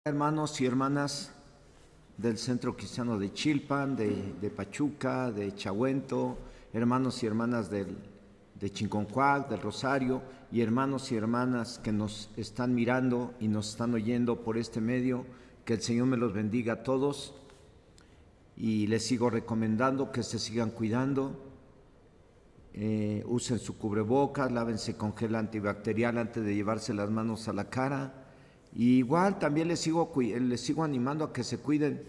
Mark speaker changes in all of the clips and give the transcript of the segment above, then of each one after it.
Speaker 1: Hermanos y hermanas del Centro Cristiano de Chilpan, de Pachuca, de Chahuento, hermanos y hermanas de Chinconcuac, del Rosario, y hermanos y hermanas que nos están mirando y nos están oyendo por este medio, que el Señor me los bendiga a todos, y les sigo recomendando que se sigan cuidando, usen su cubrebocas, lávense con gel antibacterial antes de llevarse las manos a la cara. Y igual también les sigo animando a que se cuiden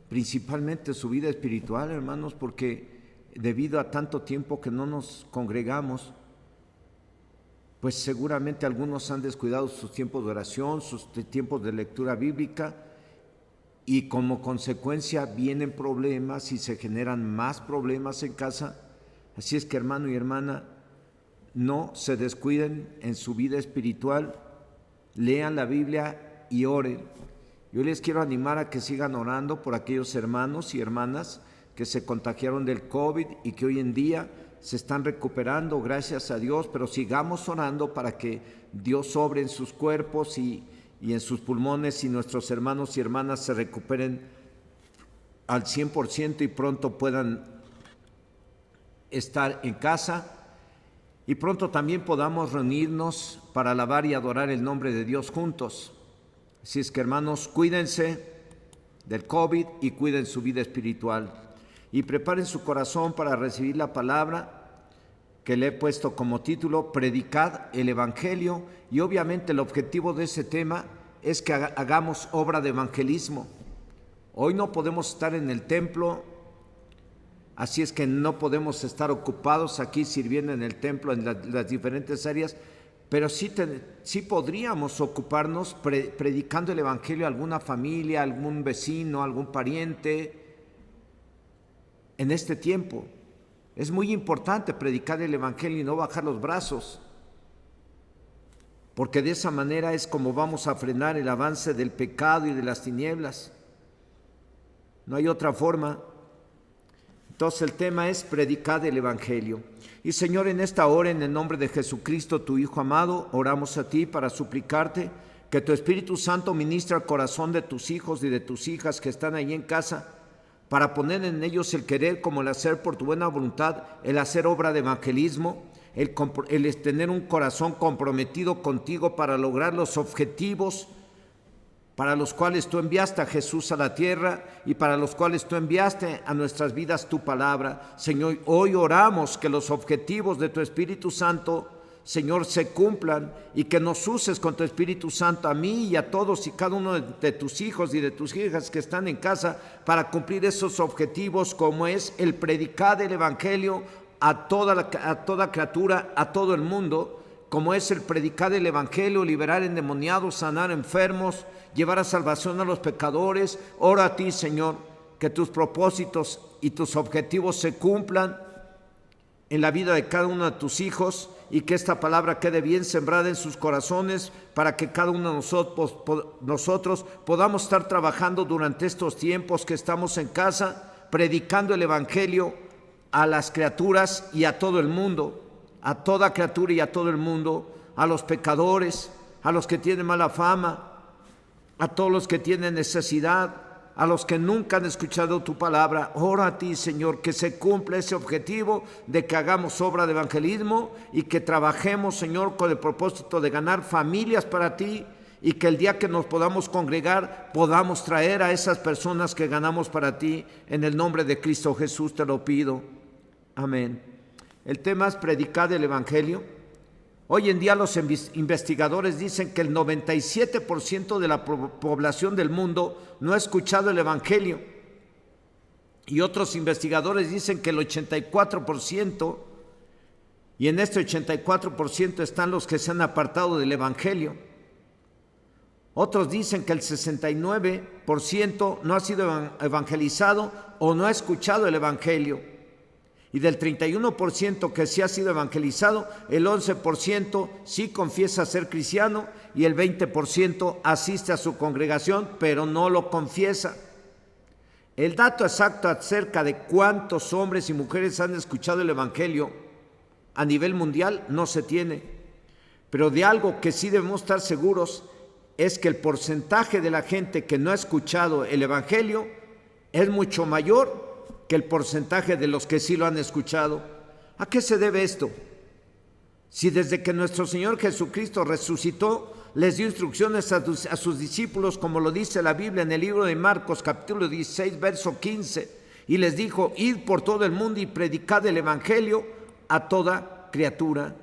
Speaker 1: principalmente su vida espiritual, hermanos, porque debido a tanto tiempo que no nos congregamos, pues seguramente algunos han descuidado sus tiempos de oración, sus tiempos de lectura bíblica, y como consecuencia vienen problemas y se generan más problemas en casa. Así es que, hermano y hermana, no se descuiden en su vida espiritual. Lean la Biblia y oren. Yo les quiero animar a que sigan orando por aquellos hermanos y hermanas que se contagiaron del COVID y que hoy en día se están recuperando, gracias a Dios, pero sigamos orando para que Dios obre en sus cuerpos y en sus pulmones, y nuestros hermanos y hermanas se recuperen al 100% y pronto puedan estar en casa. Y pronto también podamos reunirnos para alabar y adorar el nombre de Dios juntos. Así es que, hermanos, cuídense del COVID y cuiden su vida espiritual. Y preparen su corazón para recibir la palabra que le he puesto como título: Predicad el Evangelio. Y obviamente el objetivo de ese tema es que hagamos obra de evangelismo. Hoy no podemos estar en el templo, así es que no podemos estar ocupados aquí sirviendo en el templo en las diferentes áreas, pero sí podríamos ocuparnos predicando el Evangelio a alguna familia, a algún vecino, a algún pariente en este tiempo. Es muy importante predicar el Evangelio y no bajar los brazos, porque de esa manera es como vamos a frenar el avance del pecado y de las tinieblas. No hay otra forma. Entonces el tema es predicar el Evangelio. Y Señor, en esta hora, en el nombre de Jesucristo, tu Hijo amado, oramos a ti para suplicarte que tu Espíritu Santo ministre al corazón de tus hijos y de tus hijas que están ahí en casa, para poner en ellos el querer como el hacer por tu buena voluntad, el hacer obra de evangelismo, el tener un corazón comprometido contigo para lograr los objetivos para los cuales tú enviaste a Jesús a la tierra y para los cuales tú enviaste a nuestras vidas tu palabra. Señor, hoy oramos que los objetivos de tu Espíritu Santo, Señor, se cumplan, y que nos uses con tu Espíritu Santo a mí y a todos y cada uno de tus hijos y de tus hijas que están en casa para cumplir esos objetivos, como es el predicar el Evangelio a toda criatura, a todo el mundo, como es el predicar el Evangelio, liberar endemoniados, sanar enfermos, llevar a salvación a los pecadores. Ora a ti, Señor, que tus propósitos y tus objetivos se cumplan en la vida de cada uno de tus hijos, y que esta palabra quede bien sembrada en sus corazones para que cada uno de nosotros podamos estar trabajando durante estos tiempos que estamos en casa, predicando el Evangelio a las criaturas y a todo el mundo, a toda criatura y a todo el mundo, a los pecadores, a los que tienen mala fama, a todos los que tienen necesidad, a los que nunca han escuchado tu palabra. Ora a ti, Señor, que se cumpla ese objetivo de que hagamos obra de evangelismo y que trabajemos, Señor, con el propósito de ganar familias para ti, y que el día que nos podamos congregar podamos traer a esas personas que ganamos para ti. En el nombre de Cristo Jesús te lo pido. Amén. El tema es predicar el Evangelio. Hoy en día los investigadores dicen que el 97% de la población del mundo no ha escuchado el Evangelio, y otros investigadores dicen que el 84%, y en este 84% están los que se han apartado del Evangelio. Otros dicen que el 69% no ha sido evangelizado o no ha escuchado el Evangelio. Y del 31% que sí ha sido evangelizado, el 11% sí confiesa ser cristiano y el 20% asiste a su congregación, pero no lo confiesa. El dato exacto acerca de cuántos hombres y mujeres han escuchado el Evangelio a nivel mundial no se tiene, pero de algo que sí debemos estar seguros es que el porcentaje de la gente que no ha escuchado el Evangelio es mucho mayor que el porcentaje de los que sí lo han escuchado. ¿A qué se debe esto? Si desde que nuestro Señor Jesucristo resucitó, les dio instrucciones a sus discípulos, como lo dice la Biblia en el libro de Marcos, capítulo 16, verso 15, y les dijo: id por todo el mundo y predicad el Evangelio a toda criatura.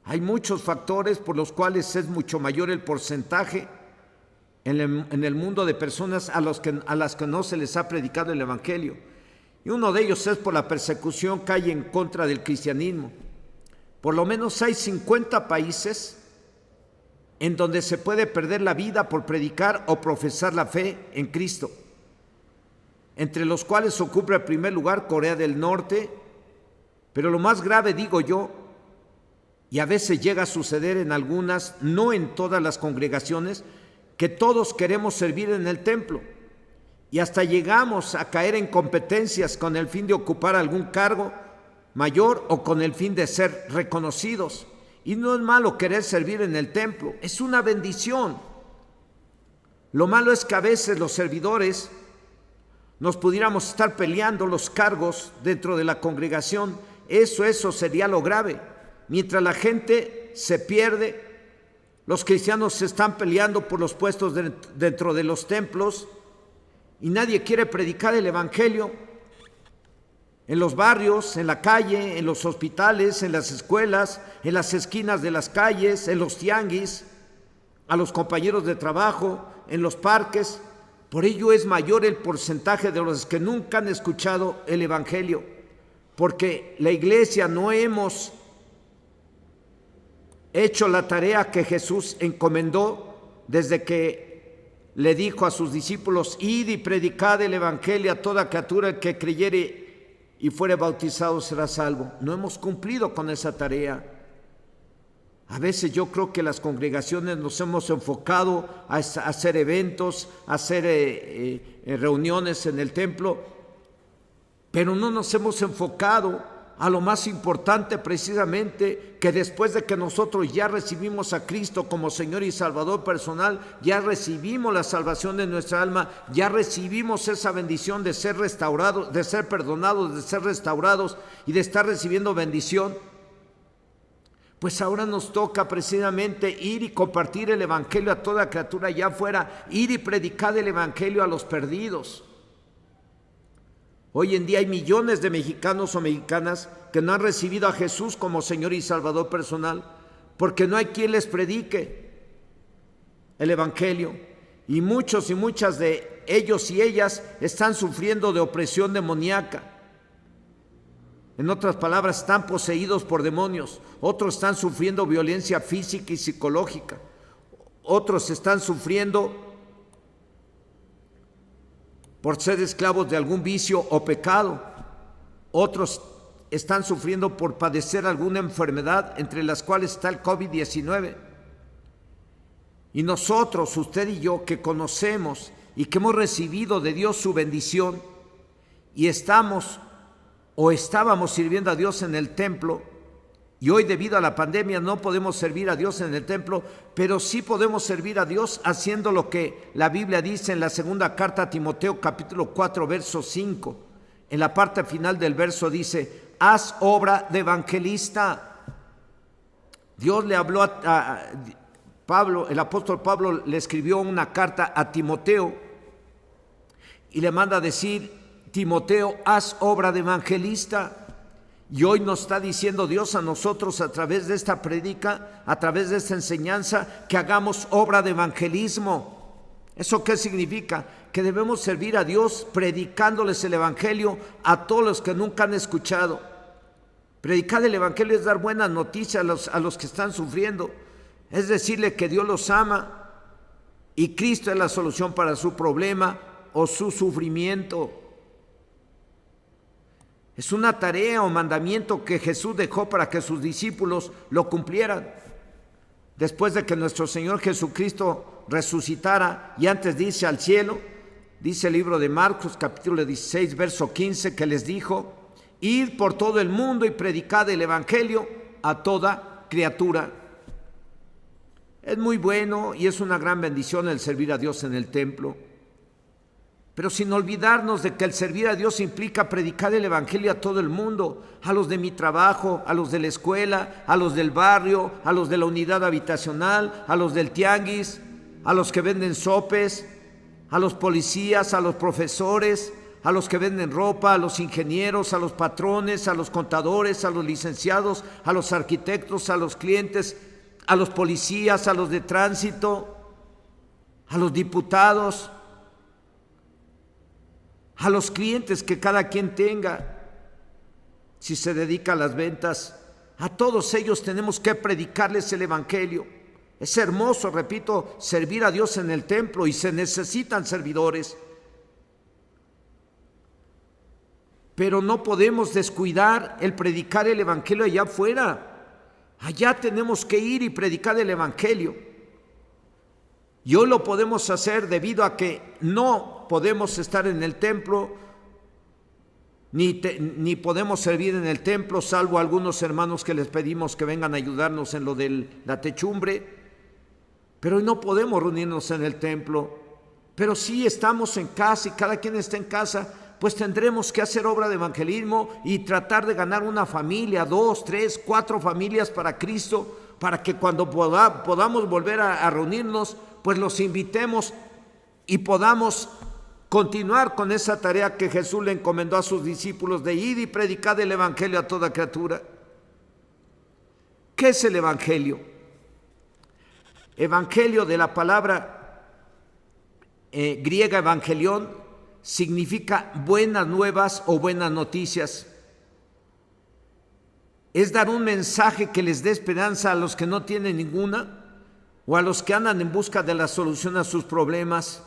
Speaker 1: Hay muchos factores por los cuales es mucho mayor el porcentaje en el mundo de personas a las que no se les ha predicado el Evangelio. Y uno de ellos es por la persecución que hay en contra del cristianismo. Por lo menos hay 50 países en donde se puede perder la vida por predicar o profesar la fe en Cristo, entre los cuales ocupa el primer lugar Corea del Norte. Pero lo más grave, digo yo, y a veces llega a suceder en algunas, no en todas las congregaciones, que todos queremos servir en el templo y hasta llegamos a caer en competencias con el fin de ocupar algún cargo mayor o con el fin de ser reconocidos. Y no es malo querer servir en el templo, es una bendición. Lo malo es que a veces los servidores nos pudiéramos estar peleando los cargos dentro de la congregación. Eso sería lo grave. Mientras la gente se pierde, los cristianos se están peleando por los puestos dentro de los templos y nadie quiere predicar el Evangelio en los barrios, en la calle, en los hospitales, en las escuelas, en las esquinas de las calles, en los tianguis, a los compañeros de trabajo, en los parques. Por ello es mayor el porcentaje de los que nunca han escuchado el Evangelio, porque la iglesia no hemos hecho la tarea que Jesús encomendó desde que le dijo a sus discípulos: id y predicad el Evangelio a toda criatura, el que creyere y fuere bautizado será salvo. No hemos cumplido con esa tarea. A veces yo creo que las congregaciones nos hemos enfocado a hacer eventos, a hacer reuniones en el templo, pero no nos hemos enfocado a lo más importante, precisamente, que después de que nosotros ya recibimos a Cristo como Señor y Salvador personal, ya recibimos la salvación de nuestra alma, ya recibimos esa bendición de ser restaurados, de ser perdonados, de ser restaurados y de estar recibiendo bendición. Pues ahora nos toca precisamente ir y compartir el Evangelio a toda criatura allá afuera, ir y predicar el Evangelio a los perdidos. Hoy en día hay millones de mexicanos o mexicanas que no han recibido a Jesús como Señor y Salvador personal, porque no hay quien les predique el Evangelio. Y muchos y muchas de ellos y ellas están sufriendo de opresión demoníaca. En otras palabras, están poseídos por demonios. Otros están sufriendo violencia física y psicológica. Otros están sufriendo por ser esclavos de algún vicio o pecado. Otros están sufriendo por padecer alguna enfermedad, entre las cuales está el COVID-19. Y nosotros, usted y yo, que conocemos y que hemos recibido de Dios su bendición y estábamos sirviendo a Dios en el templo, y hoy debido a la pandemia no podemos servir a Dios en el templo, pero sí podemos servir a Dios haciendo lo que la Biblia dice en la segunda carta a Timoteo, capítulo 4, verso 5. En la parte final del verso dice: haz obra de evangelista. Dios le habló a Pablo, el apóstol Pablo le escribió una carta a Timoteo y le manda a decir: Timoteo, haz obra de evangelista. Y hoy nos está diciendo Dios a nosotros a través de esta prédica, a través de esta enseñanza, que hagamos obra de evangelismo. ¿Eso qué significa? Que debemos servir a Dios predicándoles el Evangelio a todos los que nunca han escuchado. Predicar el Evangelio es dar buenas noticias a los que están sufriendo. Es decirle que Dios los ama y Cristo es la solución para su problema o su sufrimiento. Es una tarea o mandamiento que Jesús dejó para que sus discípulos lo cumplieran. Después de que nuestro Señor Jesucristo resucitara y antes de irse al cielo, dice el libro de Marcos, capítulo 16, verso 15, que les dijo: id por todo el mundo y predicad el Evangelio a toda criatura. Es muy bueno y es una gran bendición el servir a Dios en el templo, pero sin olvidarnos de que el servir a Dios implica predicar el evangelio a todo el mundo, a los de mi trabajo, a los de la escuela, a los del barrio, a los de la unidad habitacional, a los del tianguis, a los que venden sopes, a los policías, a los profesores, a los que venden ropa, a los ingenieros, a los patrones, a los contadores, a los licenciados, a los arquitectos, a los clientes, a los policías, a los de tránsito, a los diputados, a los clientes que cada quien tenga, si se dedica a las ventas. A todos ellos tenemos que predicarles el evangelio. Es hermoso, repito, servir a Dios en el templo y se necesitan servidores. Pero no podemos descuidar el predicar el evangelio allá afuera. Allá tenemos que ir y predicar el evangelio. Y hoy lo podemos hacer debido a que no podemos estar en el templo, ni podemos servir en el templo, salvo algunos hermanos que les pedimos que vengan a ayudarnos en lo de la techumbre. Pero hoy no podemos reunirnos en el templo. Pero sí estamos en casa y cada quien está en casa, pues tendremos que hacer obra de evangelismo y tratar de ganar una familia, 2, 3, 4 familias para Cristo, para que cuando podamos volver a reunirnos, pues los invitemos y podamos continuar con esa tarea que Jesús le encomendó a sus discípulos de ir y predicar el evangelio a toda criatura. ¿Qué es el evangelio? Evangelio, de la palabra griega evangelión, significa buenas nuevas o buenas noticias. Es dar un mensaje que les dé esperanza a los que no tienen ninguna o a los que andan en busca de la solución a sus problemas.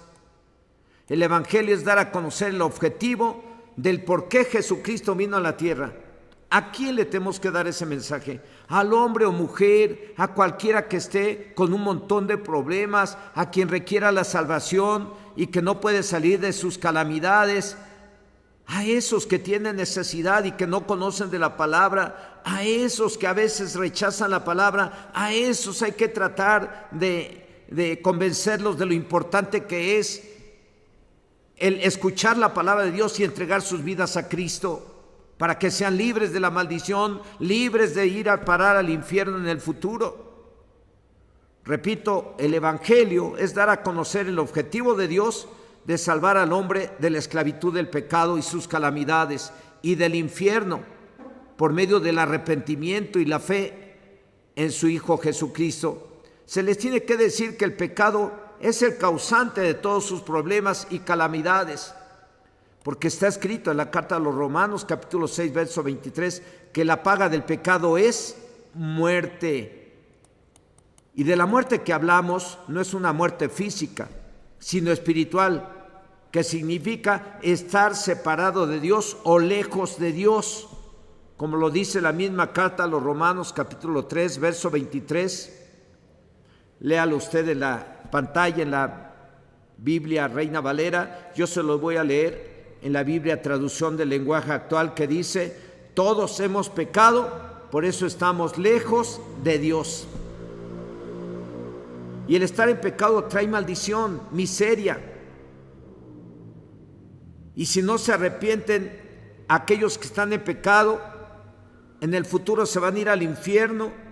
Speaker 1: El evangelio es dar a conocer el objetivo del por qué Jesucristo vino a la tierra. ¿A quién le tenemos que dar ese mensaje? Al hombre o mujer, a cualquiera que esté con un montón de problemas, a quien requiera la salvación y que no puede salir de sus calamidades, a esos que tienen necesidad y que no conocen de la palabra, a esos que a veces rechazan la palabra, a esos hay que tratar de convencerlos de lo importante que es el escuchar la palabra de Dios y entregar sus vidas a Cristo, para que sean libres de la maldición, libres de ir a parar al infierno en el futuro. Repito, el evangelio es dar a conocer el objetivo de Dios de salvar al hombre de la esclavitud del pecado y sus calamidades y del infierno por medio del arrepentimiento y la fe en su Hijo Jesucristo. Se les tiene que decir que el pecado es el causante de todos sus problemas y calamidades, porque está escrito en la carta a los Romanos, capítulo 6, verso 23, que la paga del pecado es muerte. Y de la muerte que hablamos no es una muerte física, sino espiritual, que significa estar separado de Dios o lejos de Dios, como lo dice la misma carta a los Romanos, capítulo 3, verso 23. Léalo usted en la pantalla, en la Biblia Reina Valera. Yo se lo voy a leer en la Biblia traducción del lenguaje actual, que dice: todos hemos pecado, por eso estamos lejos de Dios. Y el estar en pecado trae maldición, miseria. Y si no se arrepienten aquellos que están en pecado, en el futuro se van a ir al infierno.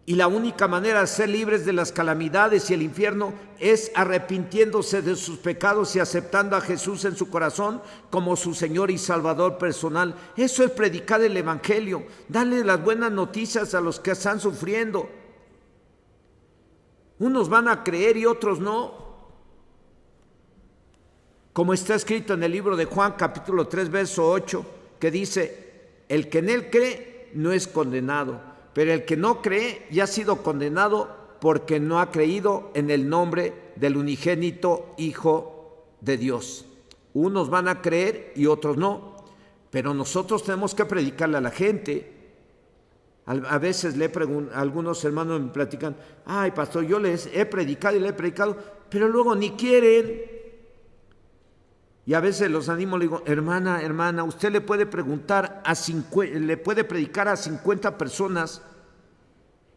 Speaker 1: Y la única manera de ser libres de las calamidades y el infierno es arrepintiéndose de sus pecados y aceptando a Jesús en su corazón como su Señor y Salvador personal. Eso es predicar el evangelio, darle las buenas noticias a los que están sufriendo. Unos van a creer y otros no. Como está escrito en el libro de Juan, capítulo 3, verso 8, que dice: el que en él cree no es condenado, pero el que no cree ya ha sido condenado porque no ha creído en el nombre del unigénito Hijo de Dios. Unos van a creer y otros no, pero nosotros tenemos que predicarle a la gente. A veces algunos hermanos me platican: ay, pastor, yo les he predicado y le he predicado, pero luego ni quieren. Y a veces los animo, le digo: hermana, usted le puede preguntar le puede predicar a 50 personas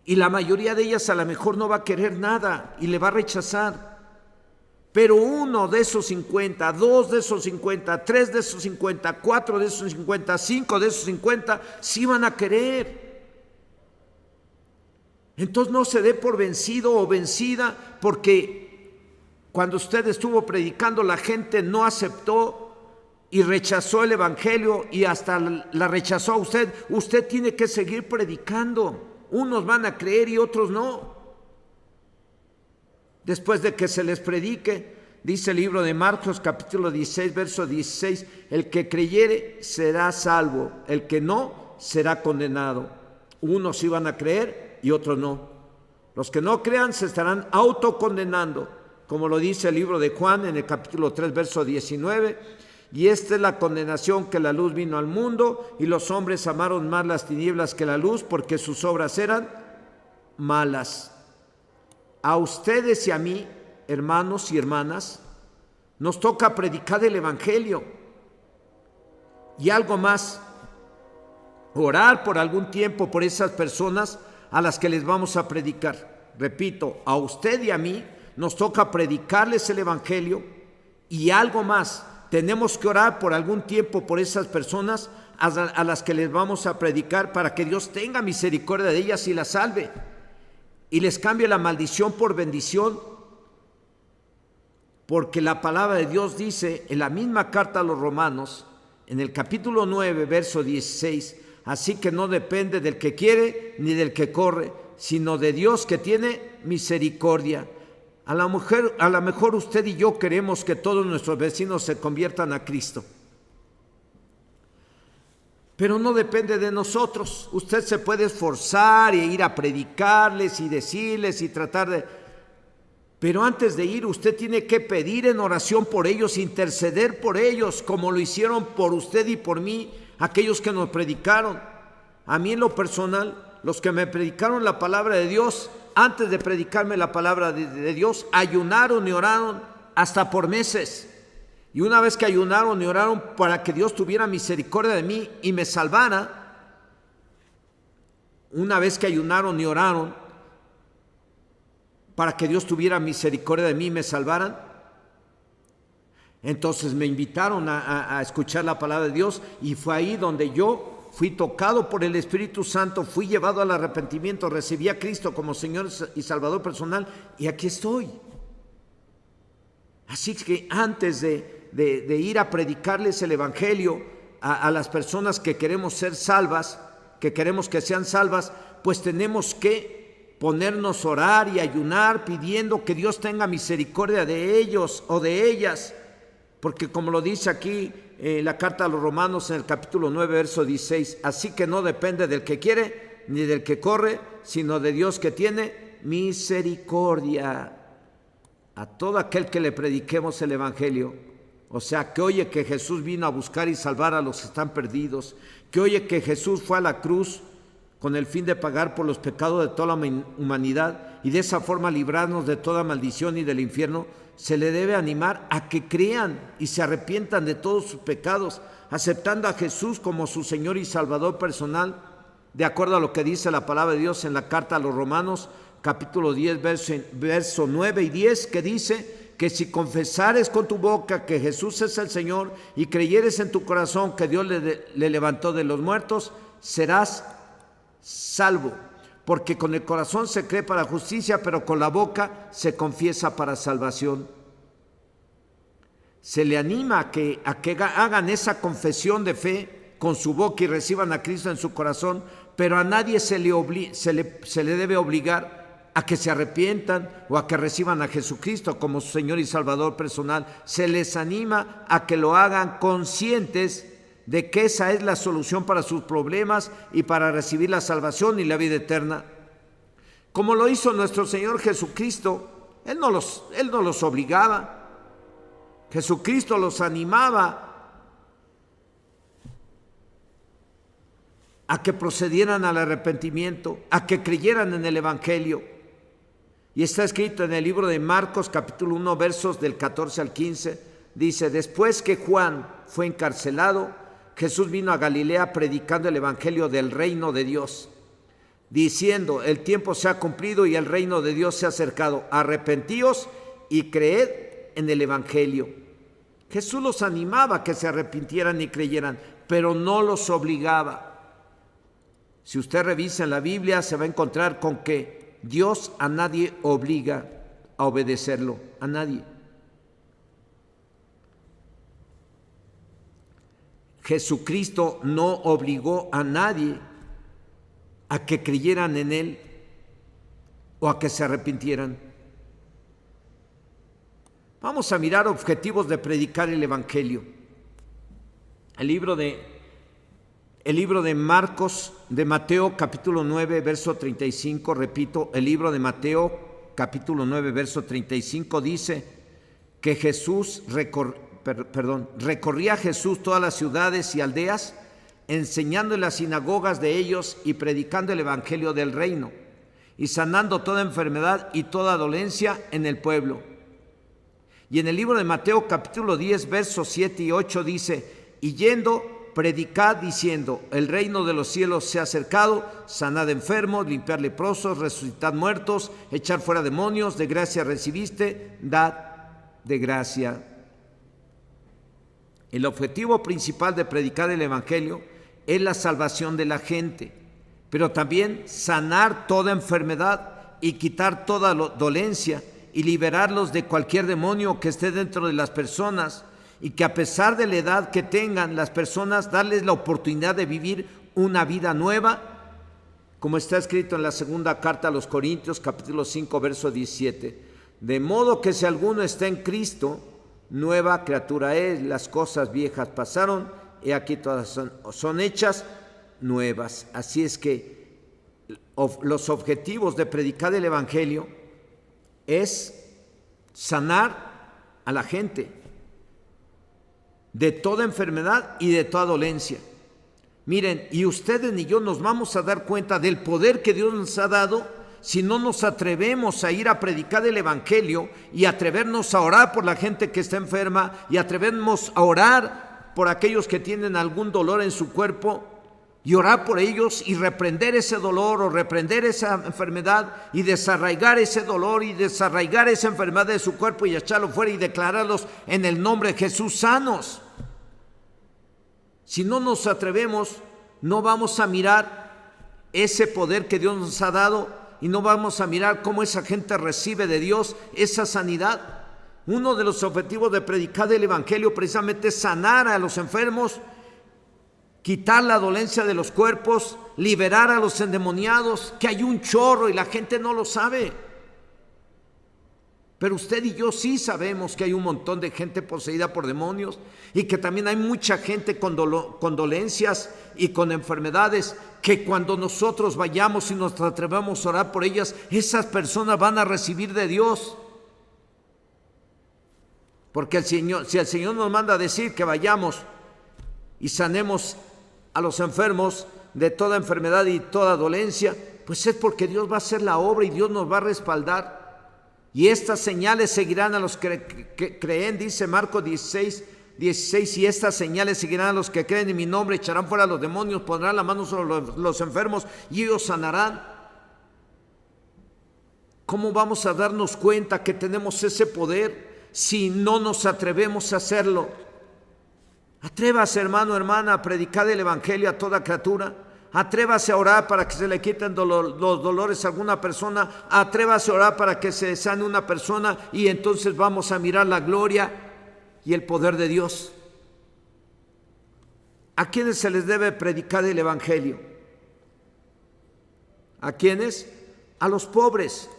Speaker 1: Y la mayoría de ellas a lo mejor no va a querer nada y le va a rechazar. Pero uno de esos 50, dos de esos 50, tres de esos 50, cuatro de esos 50, cinco de esos 50, sí van a querer. Entonces no se dé por vencido o vencida, porque cuando usted estuvo predicando la gente no aceptó y rechazó el evangelio y hasta la rechazó a usted. Usted tiene que seguir predicando. Unos van a creer y otros no. Después de que se les predique, dice el libro de Marcos capítulo 16, verso 16, el que creyere será salvo, el que no será condenado. Unos sí van a creer y otros no. Los que no crean se estarán autocondenando, como lo dice el libro de Juan en el capítulo 3, verso 19. Y esta es la condenación, que la luz vino al mundo y los hombres amaron más las tinieblas que la luz, porque sus obras eran malas. A ustedes y a mí, hermanos y hermanas, nos toca predicar el evangelio. Y algo más, orar por algún tiempo por esas personas a las que les vamos a predicar. Repito, a usted y a mí nos toca predicarles el evangelio. Y algo más, tenemos que orar por algún tiempo por esas personas a las que les vamos a predicar, para que Dios tenga misericordia de ellas y las salve y les cambie la maldición por bendición. Porque la palabra de Dios dice en la misma carta a los Romanos, en el capítulo 9, verso 16, así que no depende del que quiere ni del que corre, sino de Dios, que tiene misericordia. A lo mejor usted y yo queremos que todos nuestros vecinos se conviertan a Cristo, pero no depende de nosotros. Usted se puede esforzar e ir a predicarles y decirles y tratar de... Pero antes de ir, usted tiene que pedir en oración por ellos, interceder por ellos, como lo hicieron por usted y por mí, aquellos que nos predicaron. A mí en lo personal, los que me predicaron la palabra de Dios, antes de predicarme la palabra de Dios, ayunaron y oraron hasta por meses. Y una vez que ayunaron y oraron para que Dios tuviera misericordia de mí y me salvara, una vez que ayunaron y oraron para que Dios tuviera misericordia de mí y me salvaran, entonces me invitaron a escuchar la palabra de Dios, y fue ahí donde yo fui tocado por el Espíritu Santo, fui llevado al arrepentimiento, recibí a Cristo como Señor y Salvador personal, y aquí estoy. Así que antes de ir a predicarles el evangelio a las personas que queremos ser salvas, que queremos que sean salvas, pues tenemos que ponernos a orar y ayunar, pidiendo que Dios tenga misericordia de ellos o de ellas, porque como lo dice aquí la carta a los Romanos en el capítulo 9, verso 16, así que no depende del que quiere ni del que corre, sino de Dios, que tiene misericordia a todo aquel que le prediquemos el evangelio. O sea, que oye que Jesús vino a buscar y salvar a los que están perdidos, que oye que Jesús fue a la cruz con el fin de pagar por los pecados de toda la humanidad y de esa forma librarnos de toda maldición y del infierno. Se le debe animar a que crean y se arrepientan de todos sus pecados, aceptando a Jesús como su Señor y Salvador personal, de acuerdo a lo que dice la palabra de Dios en la carta a los Romanos, capítulo 10, verso 9 y 10, que dice que si confesares con tu boca que Jesús es el Señor y creyeres en tu corazón que Dios le levantó de los muertos, serás salvo. Porque con el corazón se cree para justicia, pero con la boca se confiesa para salvación. Se le anima a que hagan esa confesión de fe con su boca y reciban a Cristo en su corazón, pero a nadie se le debe obligar a que se arrepientan o a que reciban a Jesucristo como su Señor y Salvador personal. Se les anima a que lo hagan conscientes de que esa es la solución para sus problemas y para recibir la salvación y la vida eterna. Como lo hizo nuestro Señor Jesucristo, Él no los obligaba. Jesucristo los animaba a que procedieran al arrepentimiento, a que creyeran en el evangelio. Y está escrito en el libro de Marcos capítulo 1, versos del 14 al 15, dice: después que Juan fue encarcelado, Jesús vino a Galilea predicando el evangelio del reino de Dios. diciendo: el tiempo se ha cumplido y el reino de Dios se ha acercado. Arrepentíos y creed en el Evangelio. Jesús los animaba a que se arrepintieran y creyeran, pero no los obligaba. Si usted revisa en la Biblia, se va a encontrar con que Dios a nadie obliga a obedecerlo, a nadie. Jesucristo no obligó a nadie a que creyeran en Él o a que se arrepintieran. Vamos a mirar objetivos de predicar el Evangelio. El libro de Marcos, de Mateo, capítulo 9, verso 35, repito, el libro de Mateo, capítulo 9, verso 35, dice que recorría Jesús todas las ciudades y aldeas, enseñando en las sinagogas de ellos y predicando el evangelio del reino, y sanando toda enfermedad y toda dolencia en el pueblo. Y en el libro de Mateo, capítulo 10, versos 7 y 8 dice: y yendo, predicad diciendo: el reino de los cielos se ha acercado, sanad enfermos, limpiad leprosos, resucitad muertos, echar fuera demonios, de gracia recibiste, dad de gracia. El objetivo principal de predicar el Evangelio es la salvación de la gente, pero también sanar toda enfermedad y quitar toda dolencia y liberarlos de cualquier demonio que esté dentro de las personas, y que a pesar de la edad que tengan las personas, darles la oportunidad de vivir una vida nueva, como está escrito en la segunda carta a los Corintios, capítulo 5, verso 17. De modo que si alguno está en Cristo, nueva criatura es, las cosas viejas pasaron, y aquí todas son hechas nuevas. Así es que los objetivos de predicar el Evangelio es sanar a la gente de toda enfermedad y de toda dolencia. Miren, y ustedes ni yo nos vamos a dar cuenta del poder que Dios nos ha dado si no nos atrevemos a ir a predicar el Evangelio y atrevernos a orar por la gente que está enferma y atrevernos a orar por aquellos que tienen algún dolor en su cuerpo y orar por ellos y reprender ese dolor o reprender esa enfermedad y desarraigar ese dolor y desarraigar esa enfermedad de su cuerpo y echarlo fuera y declararlos en el nombre de Jesús sanos. Si no nos atrevemos, no vamos a mirar ese poder que Dios nos ha dado y no vamos a mirar cómo esa gente recibe de Dios esa sanidad. Uno de los objetivos de predicar el Evangelio precisamente es sanar a los enfermos, quitar la dolencia de los cuerpos, liberar a los endemoniados, que hay un chorro y la gente no lo sabe. Pero usted y yo sí sabemos que hay un montón de gente poseída por demonios y que también hay mucha gente con dolencias y con enfermedades que cuando nosotros vayamos y nos atrevamos a orar por ellas, esas personas van a recibir de Dios. Porque si el Señor nos manda a decir que vayamos y sanemos a los enfermos de toda enfermedad y toda dolencia, pues es porque Dios va a hacer la obra y Dios nos va a respaldar. Y estas señales seguirán a los que creen, dice Marcos 16, y estas señales seguirán a los que creen en mi nombre: echarán fuera a los demonios, pondrán la mano sobre los enfermos y ellos sanarán. ¿Cómo vamos a darnos cuenta que tenemos ese poder si no nos atrevemos a hacerlo? Atrévase, hermano, hermana, a predicar el Evangelio a toda criatura. Atrévase a orar para que se le quiten los dolores a alguna persona. Atrévase a orar para que se sane una persona y entonces vamos a mirar la gloria y el poder de Dios. ¿A quiénes se les debe predicar el Evangelio? ¿A quiénes? A los pobres,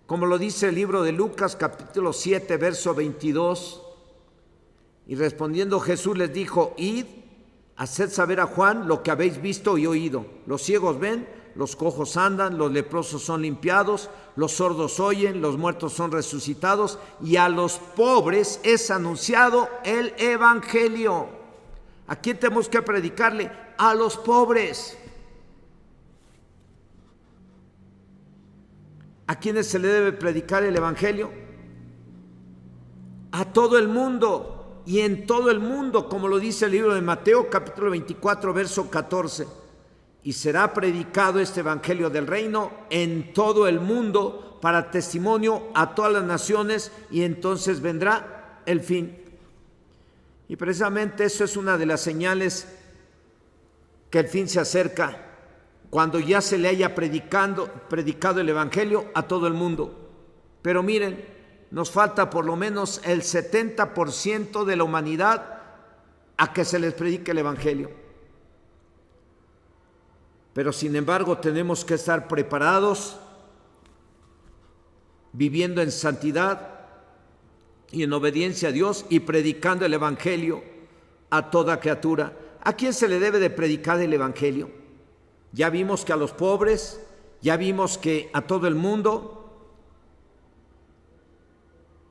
Speaker 1: como lo dice el libro de Lucas, capítulo 7, verso 22. Y respondiendo Jesús les dijo: id, haced saber a Juan lo que habéis visto y oído. Los ciegos ven, los cojos andan, los leprosos son limpiados, los sordos oyen, los muertos son resucitados, y a los pobres es anunciado el Evangelio. ¿A quién tenemos que predicarle? A los pobres. ¿A quiénes se le debe predicar el Evangelio? A todo el mundo. Y en todo el mundo, como lo dice el libro de Mateo, capítulo 24, verso 14. y será predicado este evangelio del reino en todo el mundo para testimonio a todas las naciones, y entonces vendrá el fin. Y precisamente eso es una de las señales que el fin se acerca, cuando ya se le haya predicado el evangelio a todo el mundo. Pero miren, nos falta por lo menos el 70% de la humanidad a que se les predique el evangelio. Pero sin embargo tenemos que estar preparados, viviendo en santidad y en obediencia a Dios y predicando el evangelio a toda criatura. ¿A quién se le debe de predicar el evangelio? Ya vimos que a los pobres, ya vimos que a todo el mundo.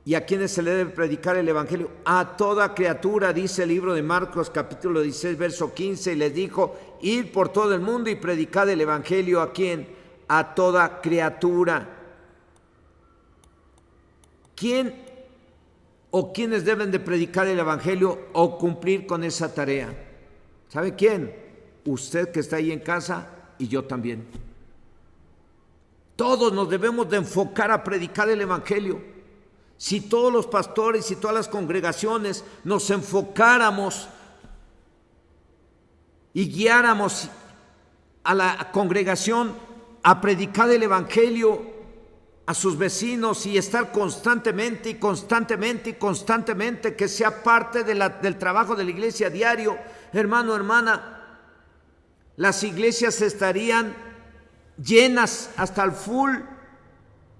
Speaker 1: ¿Y a quiénes se le debe predicar el evangelio? A toda criatura, dice el libro de Marcos capítulo 16, verso 15, y les dijo: id por todo el mundo y predicad el evangelio. ¿A quién? A toda criatura. ¿Quién o quiénes deben de predicar el evangelio o cumplir con esa tarea? ¿Sabe quién? Usted que está ahí en casa y yo también. Todos nos debemos de enfocar a predicar el evangelio. Si todos los pastores y todas las congregaciones nos enfocáramos y guiáramos a la congregación a predicar el evangelio a sus vecinos y estar constantemente, que sea parte del trabajo de la iglesia diario, hermano, hermana, las iglesias estarían llenas hasta el full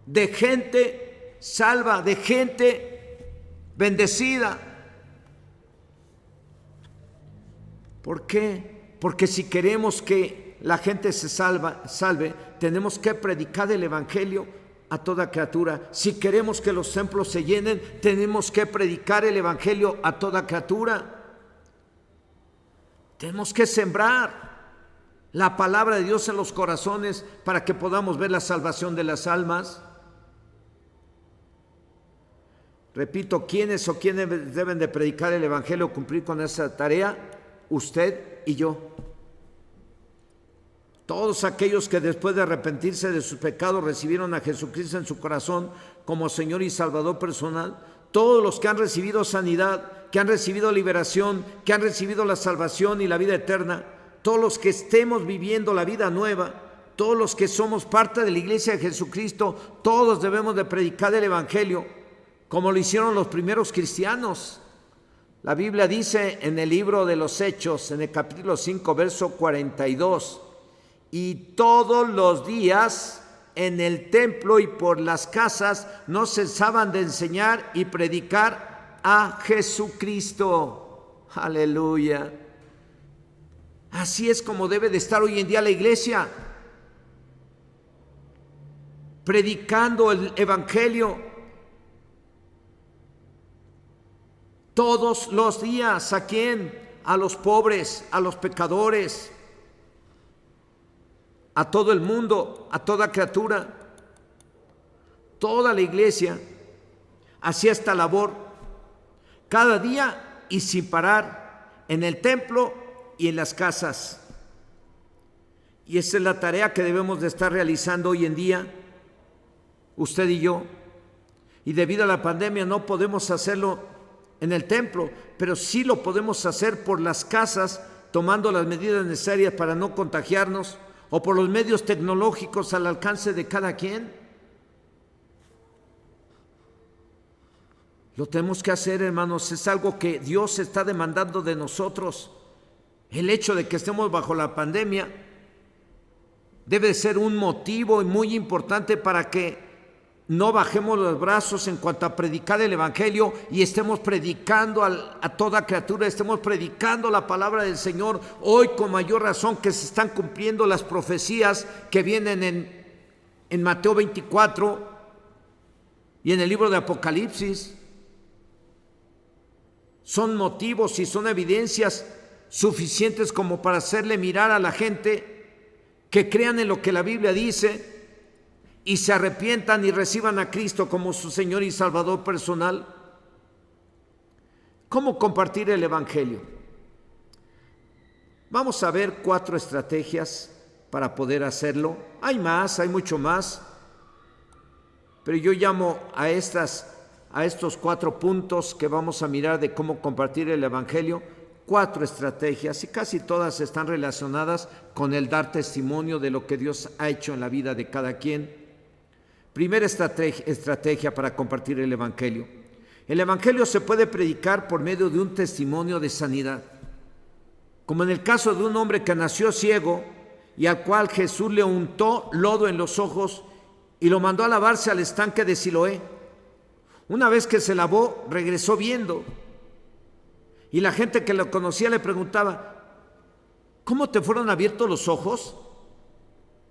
Speaker 1: de gente salva, de gente bendecida. ¿Por qué? Porque si queremos que la gente se salve, tenemos que predicar el evangelio a toda criatura. Si queremos que los templos se llenen, tenemos que predicar el evangelio a toda criatura. Tenemos que sembrar la palabra de Dios en los corazones para que podamos ver la salvación de las almas. Repito, ¿quiénes deben de predicar el evangelio o cumplir con esa tarea? Usted y yo. Todos aquellos que después de arrepentirse de sus pecados recibieron a Jesucristo en su corazón como Señor y Salvador personal. Todos los que han recibido sanidad, que han recibido liberación, que han recibido la salvación y la vida eterna. Todos los que estemos viviendo la vida nueva, todos los que somos parte de la iglesia de Jesucristo, todos debemos de predicar el evangelio como lo hicieron los primeros cristianos. La Biblia dice en el libro de los Hechos, en el capítulo 5, verso 42, y todos los días en el templo y por las casas no cesaban de enseñar y predicar a Jesucristo. Aleluya. Así es como debe de estar hoy en día la iglesia, predicando el evangelio todos los días. ¿A quién? A los pobres, a los pecadores, a todo el mundo, a toda criatura. Toda la iglesia hacía esta labor cada día y sin parar, en el templo y en las casas. Y esa es la tarea que debemos de estar realizando hoy en día, usted y yo. Y debido a la pandemia no podemos hacerlo en el templo, pero sí lo podemos hacer por las casas, tomando las medidas necesarias para no contagiarnos, o por los medios tecnológicos al alcance de cada quien. Lo tenemos que hacer, hermanos, es algo que Dios está demandando de nosotros. El hecho de que estemos bajo la pandemia debe ser un motivo muy importante para que no bajemos los brazos en cuanto a predicar el evangelio y estemos predicando a toda criatura, estemos predicando la palabra del Señor. Hoy con mayor razón que se están cumpliendo las profecías que vienen en Mateo 24 y en el libro de Apocalipsis. Son motivos y son evidencias suficientes como para hacerle mirar a la gente que crean en lo que la Biblia dice y se arrepientan y reciban a Cristo como su Señor y Salvador personal. ¿Cómo compartir el evangelio? Vamos a ver 4 estrategias para poder hacerlo. Hay más, hay mucho más, pero yo llamo a estos 4 puntos que vamos a mirar de cómo compartir el Evangelio, 4 estrategias, y casi todas están relacionadas con el dar testimonio de lo que Dios ha hecho en la vida de cada quien. Primera estrategia para compartir el Evangelio. El Evangelio se puede predicar por medio de un testimonio de sanidad, como en el caso de un hombre que nació ciego y al cual Jesús le untó lodo en los ojos y lo mandó a lavarse al estanque de Siloé. Una vez que se lavó, regresó viendo. Y la gente que lo conocía le preguntaba: ¿cómo te fueron abiertos los ojos?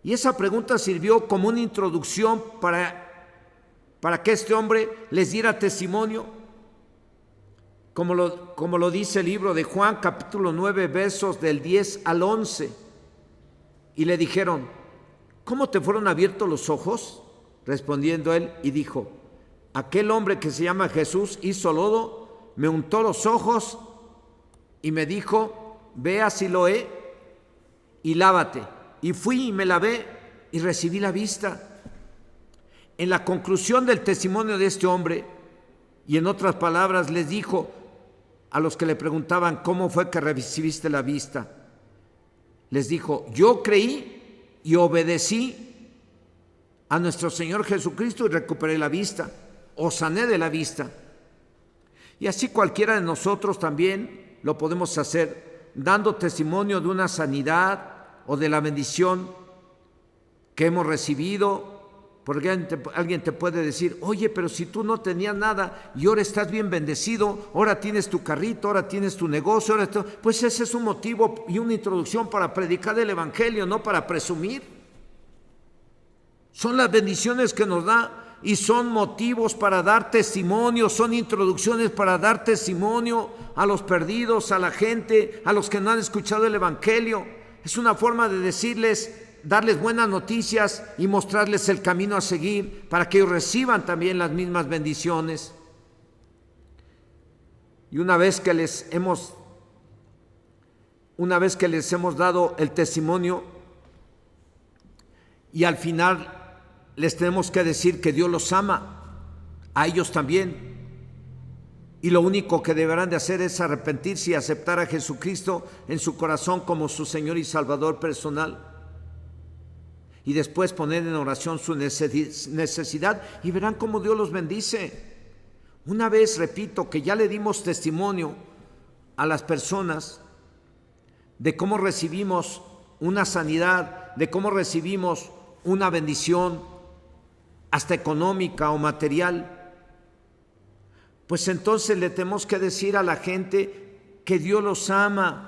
Speaker 1: Y esa pregunta sirvió como una introducción para que este hombre les diera testimonio, como lo dice el libro de Juan, capítulo 9, versos del 10 al 11. Y le dijeron: ¿cómo te fueron abiertos los ojos? Respondiendo él y dijo: aquel hombre que se llama Jesús hizo lodo, me untó los ojos y me dijo: ve a Siloé y lávate. Y fui y me lavé y recibí la vista. En la conclusión del testimonio de este hombre, y en otras palabras, les dijo a los que le preguntaban: ¿cómo fue que recibiste la vista? Les dijo: yo creí y obedecí a nuestro Señor Jesucristo y recuperé la vista, o sané de la vista. Y así cualquiera de nosotros también lo podemos hacer, dando testimonio de una sanidad o de la bendición que hemos recibido. Porque alguien te puede decir: oye, pero si tú no tenías nada y ahora estás bien bendecido, ahora tienes tu carrito, ahora tienes tu negocio, pues ese es un motivo y una introducción para predicar el Evangelio, no para presumir. Son las bendiciones que nos da y son motivos para dar testimonio, son introducciones para dar testimonio a los perdidos, a la gente, a los que no han escuchado el Evangelio. Es una forma de decirles, darles buenas noticias y mostrarles el camino a seguir para que ellos reciban también las mismas bendiciones. Y una vez que les hemos dado el testimonio y al final les tenemos que decir que Dios los ama, a ellos también. Y lo único que deberán de hacer es arrepentirse y aceptar a Jesucristo en su corazón como su Señor y Salvador personal. Y después poner en oración su necesidad y verán cómo Dios los bendice. Una vez, repito, que ya le dimos testimonio a las personas de cómo recibimos una sanidad, de cómo recibimos una bendición, hasta económica o material, pues entonces le tenemos que decir a la gente que Dios los ama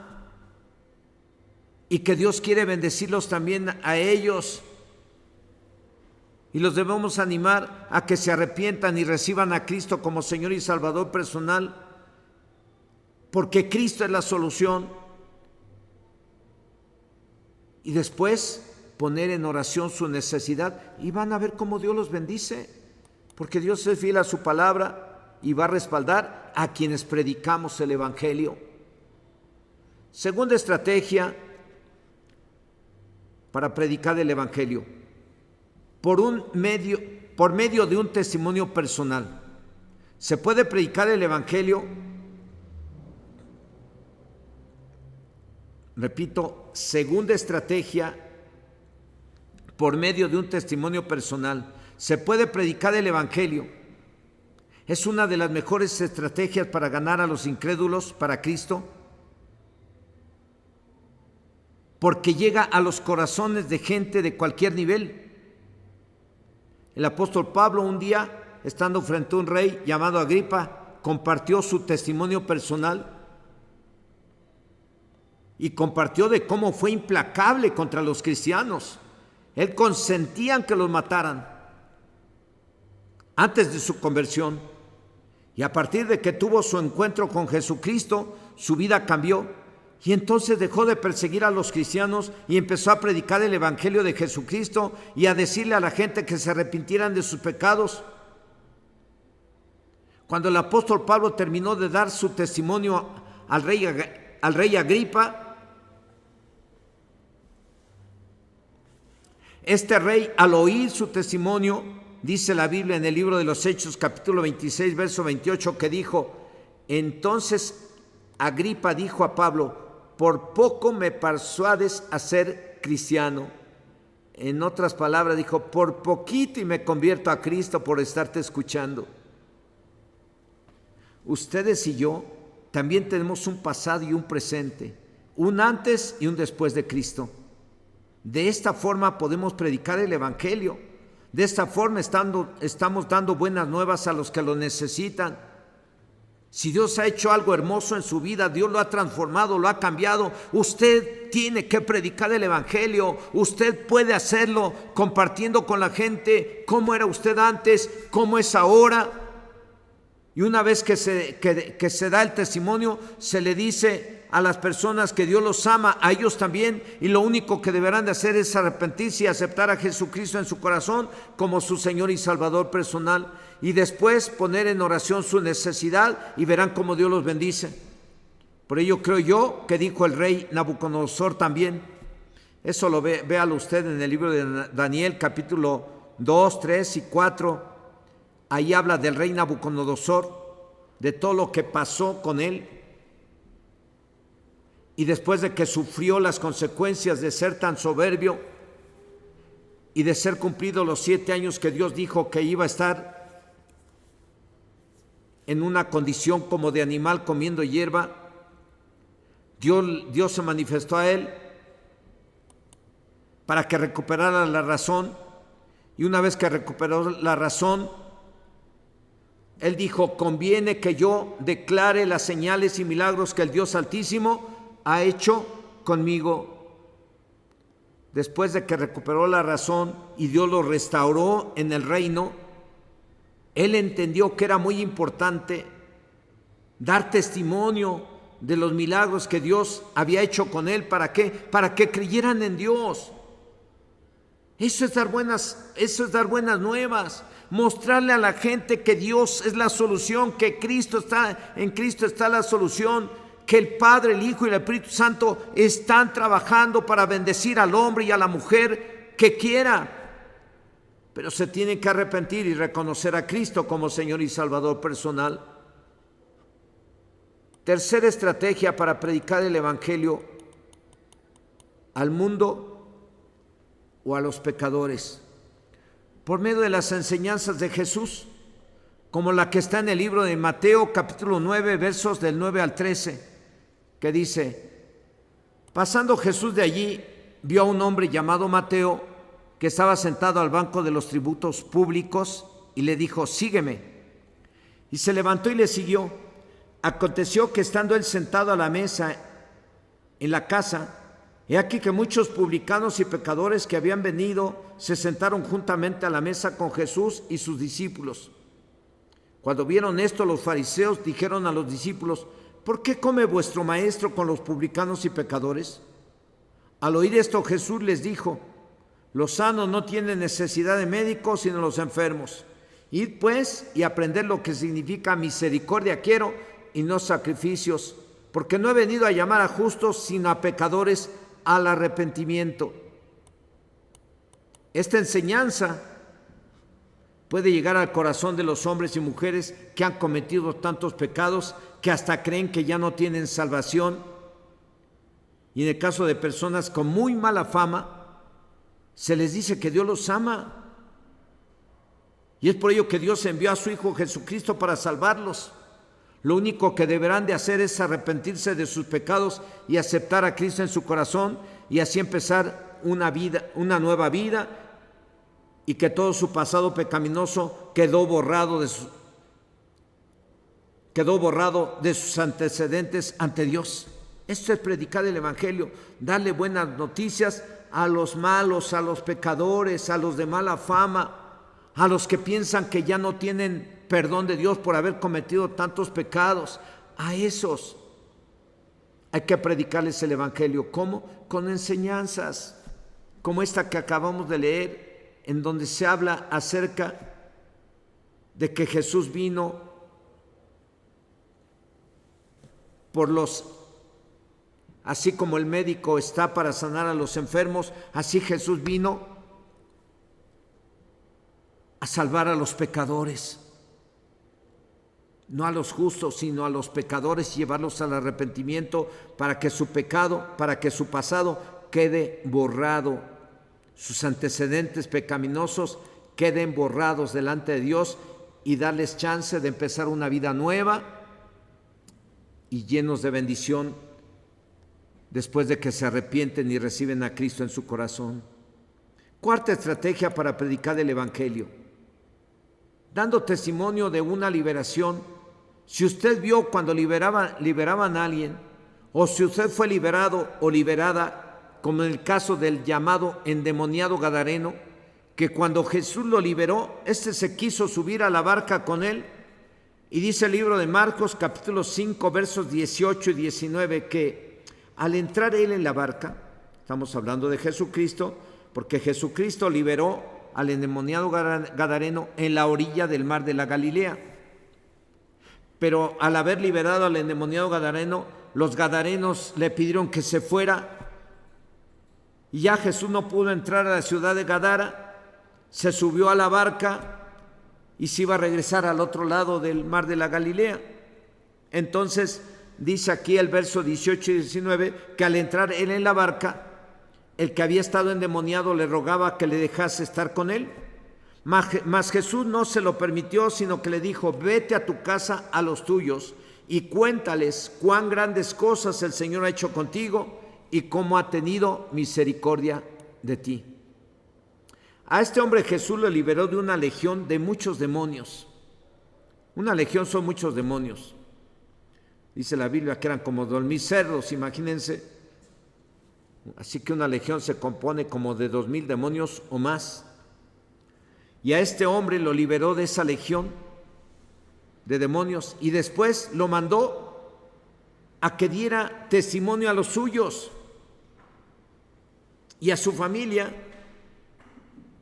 Speaker 1: y que Dios quiere bendecirlos también a ellos. Y los debemos animar a que se arrepientan y reciban a Cristo como Señor y Salvador personal, porque Cristo es la solución. Y después poner en oración su necesidad y van a ver cómo Dios los bendice, porque Dios es fiel a su palabra y va a respaldar a quienes predicamos el Evangelio. Segunda estrategia para predicar el Evangelio: por medio de un testimonio personal. Se puede predicar el Evangelio, repito, segunda estrategia, por medio de un testimonio personal. Se puede predicar el Evangelio. Es una de las mejores estrategias para ganar a los incrédulos para Cristo, porque llega a los corazones de gente de cualquier nivel. El apóstol Pablo, un día, estando frente a un rey llamado Agripa, compartió su testimonio personal y compartió de cómo fue implacable contra los cristianos. Él consentía que los mataran antes de su conversión. Y a partir de que tuvo su encuentro con Jesucristo, su vida cambió. Y entonces dejó de perseguir a los cristianos y empezó a predicar el Evangelio de Jesucristo y a decirle a la gente que se arrepintieran de sus pecados. Cuando el apóstol Pablo terminó de dar su testimonio al rey Agripa, Este rey, al oír su testimonio, dice la Biblia en el libro de los Hechos, capítulo 26, verso 28, que dijo: entonces Agripa dijo a Pablo: por poco me persuades a ser cristiano. En otras palabras dijo: por poquito y me convierto a Cristo por estarte escuchando. Ustedes y yo también tenemos un pasado y un presente, un antes y un después de Cristo. De esta forma podemos predicar el Evangelio. De esta forma estamos dando buenas nuevas a los que lo necesitan. Si Dios ha hecho algo hermoso en su vida, Dios lo ha transformado, lo ha cambiado, usted tiene que predicar el Evangelio. Usted puede hacerlo compartiendo con la gente cómo era usted antes, cómo es ahora. Y una vez que se da el testimonio, se le dice a las personas que Dios los ama, a ellos también, y lo único que deberán de hacer es arrepentirse y aceptar a Jesucristo en su corazón como su Señor y Salvador personal, y después poner en oración su necesidad y verán cómo Dios los bendice. Por ello creo yo que dijo el rey Nabucodonosor también. Eso lo véalo usted en el libro de Daniel, capítulo 2, 3 y 4. Ahí habla del rey Nabucodonosor, de todo lo que pasó con él. Y después de que sufrió las consecuencias de ser tan soberbio y de ser cumplido los 7 años que Dios dijo que iba a estar en una condición como de animal comiendo hierba, Dios se manifestó a él para que recuperara la razón. Y una vez que recuperó la razón, él dijo: conviene que yo declare las señales y milagros que el Dios Altísimo ha hecho conmigo. Después de que recuperó la razón y Dios lo restauró en el reino, él entendió que era muy importante dar testimonio de los milagros que Dios había hecho con él. ¿Para qué? Para que creyeran en Dios. Eso es dar buenas nuevas. Mostrarle a la gente que Dios es la solución, que en Cristo está la solución, que el Padre, el Hijo y el Espíritu Santo están trabajando para bendecir al hombre y a la mujer que quiera. Pero se tienen que arrepentir y reconocer a Cristo como Señor y Salvador personal. Tercera estrategia para predicar el Evangelio al mundo o a los pecadores: por medio de las enseñanzas de Jesús, como la que está en el libro de Mateo capítulo 9, versos del 9 al 13, que dice: pasando Jesús de allí, vio a un hombre llamado Mateo, que estaba sentado al banco de los tributos públicos, y le dijo: sígueme. Y se levantó y le siguió. Aconteció que estando él sentado a la mesa en la casa, he aquí que muchos publicanos y pecadores que habían venido se sentaron juntamente a la mesa con Jesús y sus discípulos. Cuando vieron esto, los fariseos dijeron a los discípulos: ¿por qué come vuestro maestro con los publicanos y pecadores? Al oír esto, Jesús les dijo: los sanos no tienen necesidad de médicos, sino los enfermos. Id pues y aprended lo que significa misericordia quiero y no sacrificios, porque no he venido a llamar a justos, sino a pecadores al arrepentimiento. Esta enseñanza puede llegar al corazón de los hombres y mujeres que han cometido tantos pecados que hasta creen que ya no tienen salvación. Y en el caso de personas con muy mala fama, se les dice que Dios los ama. Y es por ello que Dios envió a su Hijo Jesucristo para salvarlos. Lo único que deberán de hacer es arrepentirse de sus pecados y aceptar a Cristo en su corazón, y así empezar una nueva vida, y que todo su pasado pecaminoso quedó borrado de sus antecedentes ante Dios. Esto es predicar el Evangelio, darle buenas noticias a los malos, a los pecadores, a los de mala fama, a los que piensan que ya no tienen perdón de Dios por haber cometido tantos pecados. A esos hay que predicarles el Evangelio. ¿Cómo? Con enseñanzas como esta que acabamos de leer, en donde se habla acerca de que Jesús vino así como el médico está para sanar a los enfermos, así Jesús vino a salvar a los pecadores, no a los justos, sino a los pecadores, y llevarlos al arrepentimiento para que su pecado, para que su pasado quede borrado, sus antecedentes pecaminosos queden borrados delante de Dios, y darles chance de empezar una vida nueva y llenos de bendición después de que se arrepienten y reciben a Cristo en su corazón. Cuarta estrategia para predicar el Evangelio: dando testimonio de una liberación. Si usted vio cuando liberaban a alguien, o si usted fue liberado o liberada, como en el caso del llamado endemoniado gadareno, que cuando Jesús lo liberó, se quiso subir a la barca con él, y dice el libro de Marcos capítulo 5 versos 18 y 19 que al entrar él en la barca, estamos hablando de Jesucristo, porque Jesucristo liberó al endemoniado gadareno en la orilla del mar de la Galilea. Pero al haber liberado al endemoniado gadareno, los gadarenos le pidieron que se fuera, y ya Jesús no pudo entrar a la ciudad de Gadara. Se subió a la barca y se iba a regresar al otro lado del mar de la Galilea. Entonces dice aquí el verso 18 y 19 que al entrar él en la barca, el que había estado endemoniado le rogaba que le dejase estar con él. Mas Jesús no se lo permitió, sino que le dijo: vete a tu casa a los tuyos y cuéntales cuán grandes cosas el Señor ha hecho contigo y cómo ha tenido misericordia de ti. A este hombre Jesús lo liberó de una legión de muchos demonios. Una legión son muchos demonios. Dice la Biblia que eran como 2,000 cerdos, imagínense. Así que una legión se compone como de 2,000 demonios o más. Y a este hombre lo liberó de esa legión de demonios, y después lo mandó a que diera testimonio a los suyos y a su familia.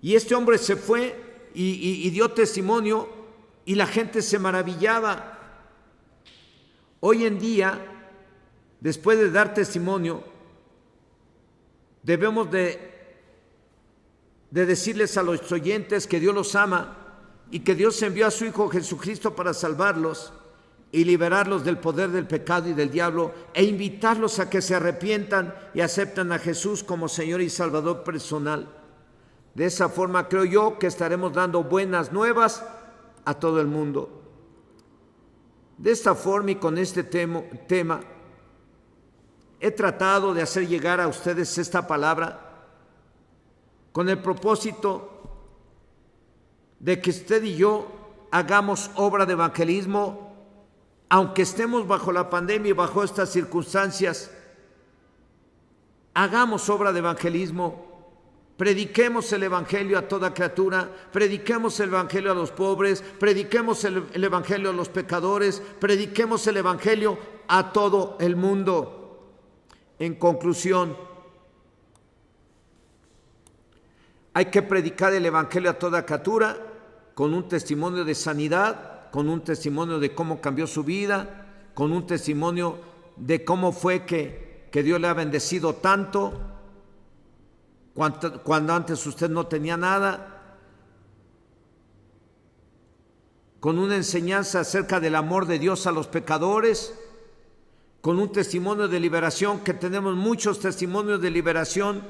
Speaker 1: Y este hombre se fue y dio testimonio, y la gente se maravillaba. Hoy en día, después de dar testimonio, debemos de decirles a los oyentes que Dios los ama y que Dios envió a su Hijo Jesucristo para salvarlos y liberarlos del poder del pecado y del diablo, e invitarlos a que se arrepientan y acepten a Jesús como Señor y Salvador personal. De esa forma creo yo que estaremos dando buenas nuevas a todo el mundo. De esta forma y con este tema he tratado de hacer llegar a ustedes esta palabra con el propósito de que usted y yo hagamos obra de evangelismo, aunque estemos bajo la pandemia y bajo estas circunstancias. Hagamos obra de evangelismo. Prediquemos el evangelio a toda criatura, prediquemos el evangelio a los pobres, prediquemos el evangelio a los pecadores, prediquemos el evangelio a todo el mundo. En conclusión, hay que predicar el evangelio a toda criatura con un testimonio de sanidad, con un testimonio de cómo cambió su vida, con un testimonio de cómo fue que Dios le ha bendecido tanto, cuando antes usted no tenía nada, con una enseñanza acerca del amor de Dios a los pecadores, con un testimonio de liberación, que tenemos muchos testimonios de liberación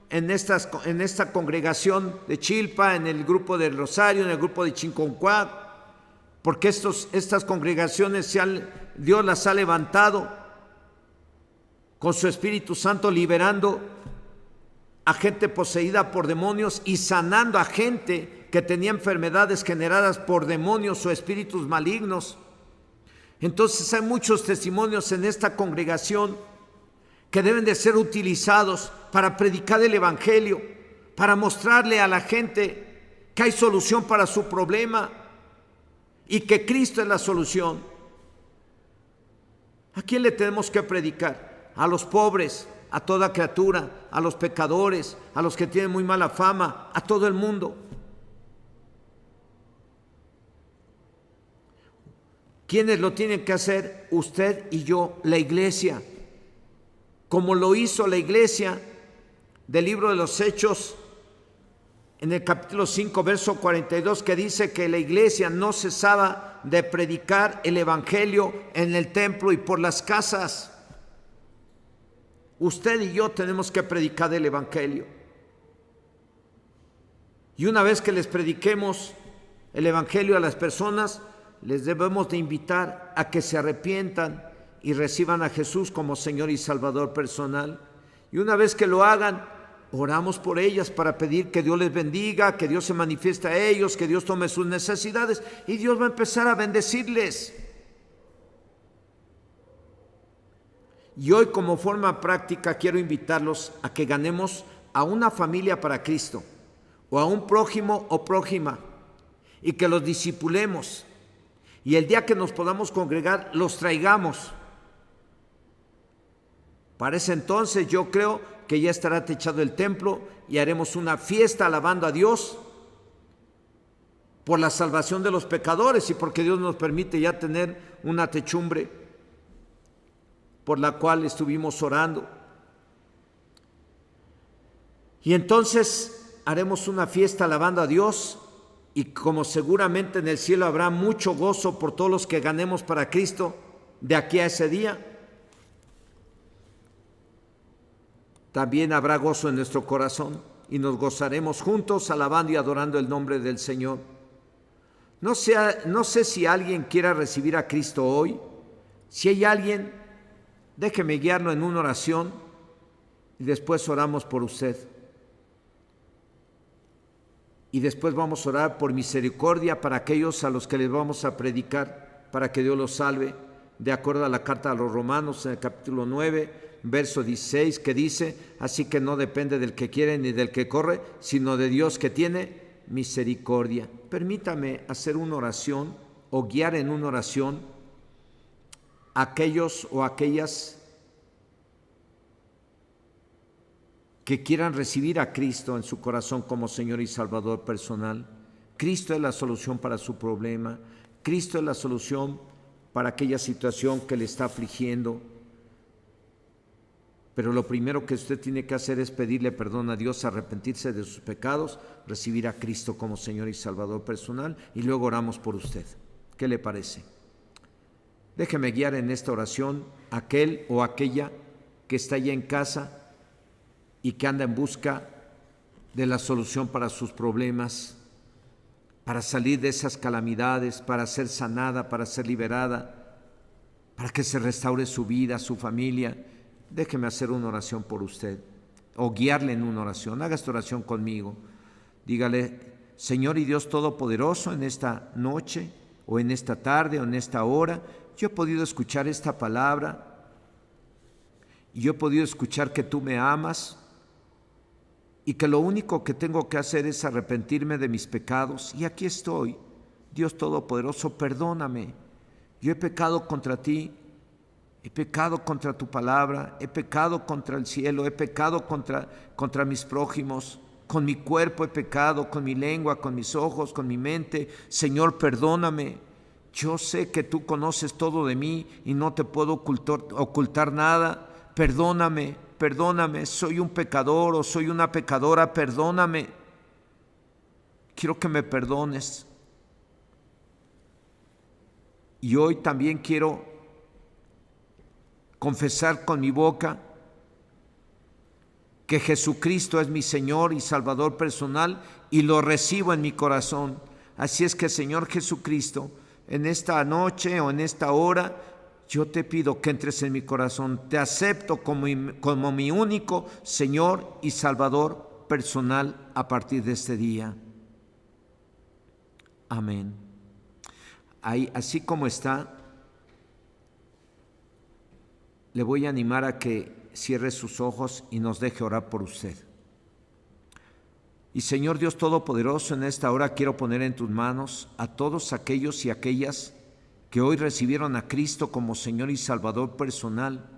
Speaker 1: en esta congregación de Chilpa, en el grupo del Rosario, en el grupo de Chinconcuac, porque estas congregaciones Dios las ha levantado con su Espíritu Santo, liberando a gente poseída por demonios y sanando a gente que tenía enfermedades generadas por demonios o espíritus malignos. Entonces hay muchos testimonios en esta congregación que deben de ser utilizados para predicar el evangelio, para mostrarle a la gente que hay solución para su problema y que Cristo es la solución. ¿A quién le tenemos que predicar? A los pobres, a toda criatura, a los pecadores, a los que tienen muy mala fama, a todo el mundo. ¿Quiénes lo tienen que hacer? Usted y yo, la iglesia. Como lo hizo la iglesia del libro de los Hechos en el capítulo 5, verso 42, que dice que la iglesia no cesaba de predicar el evangelio en el templo y por las casas. Usted y yo tenemos que predicar el evangelio. Y una vez que les prediquemos el evangelio a las personas, les debemos de invitar a que se arrepientan y reciban a Jesús como Señor y Salvador personal. Y una vez que lo hagan, oramos por ellas para pedir que Dios les bendiga, que Dios se manifieste a ellos, que Dios tome sus necesidades y Dios va a empezar a bendecirles. Y hoy, como forma práctica, quiero invitarlos a que ganemos a una familia para Cristo, o a un prójimo o prójima, y que los discipulemos. Y el día que nos podamos congregar, los traigamos. Para ese entonces yo creo que ya estará techado el templo y haremos una fiesta alabando a Dios por la salvación de los pecadores y porque Dios nos permite ya tener una techumbre por la cual estuvimos orando. Y entonces haremos una fiesta alabando a Dios, y como seguramente en el cielo habrá mucho gozo por todos los que ganemos para Cristo de aquí a ese día, también habrá gozo en nuestro corazón y nos gozaremos juntos alabando y adorando el nombre del Señor. No sé si alguien quiera recibir a Cristo hoy. Si hay alguien, déjeme guiarlo en una oración y después oramos por usted. Y después vamos a orar por misericordia para aquellos a los que les vamos a predicar, para que Dios los salve, de acuerdo a la carta a los Romanos en el capítulo 9, verso 16, que dice: así que no depende del que quiere ni del que corre, sino de Dios que tiene misericordia. Permítame hacer una oración o guiar en una oración a aquellos o aquellas que quieran recibir a Cristo en su corazón como Señor y Salvador personal. Cristo es la solución para su problema. Cristo es la solución para aquella situación que le está afligiendo. Pero lo primero que usted tiene que hacer es pedirle perdón a Dios, arrepentirse de sus pecados, recibir a Cristo como Señor y Salvador personal, y luego oramos por usted. ¿Qué le parece? Déjeme guiar en esta oración a aquel o aquella que está allá en casa y que anda en busca de la solución para sus problemas, para salir de esas calamidades, para ser sanada, para ser liberada, para que se restaure su vida, su familia. Déjeme hacer una oración por usted o guiarle en una oración. Haga esta oración conmigo. Dígale: Señor y Dios Todopoderoso, en esta noche o en esta tarde o en esta hora, yo he podido escuchar esta palabra y yo he podido escuchar que tú me amas y que lo único que tengo que hacer es arrepentirme de mis pecados. Y aquí estoy. Dios Todopoderoso, perdóname. Yo he pecado contra ti. He pecado contra tu palabra, he pecado contra el cielo, he pecado contra mis prójimos, con mi cuerpo he pecado, con mi lengua, con mis ojos, con mi mente. Señor, perdóname. Yo sé que tú conoces todo de mí y no te puedo ocultar nada. Perdóname, perdóname. Soy un pecador o soy una pecadora, perdóname. Quiero que me perdones. Y hoy también quiero confesar con mi boca que Jesucristo es mi Señor y Salvador personal y lo recibo en mi corazón. Así es que, Señor Jesucristo, en esta noche o en esta hora, yo te pido que entres en mi corazón. Te acepto como mi único Señor y Salvador personal a partir de este día. Amén. Ahí, así como está, le voy a animar a que cierre sus ojos y nos deje orar por usted. Y Señor Dios Todopoderoso, en esta hora quiero poner en tus manos a todos aquellos y aquellas que hoy recibieron a Cristo como Señor y Salvador personal.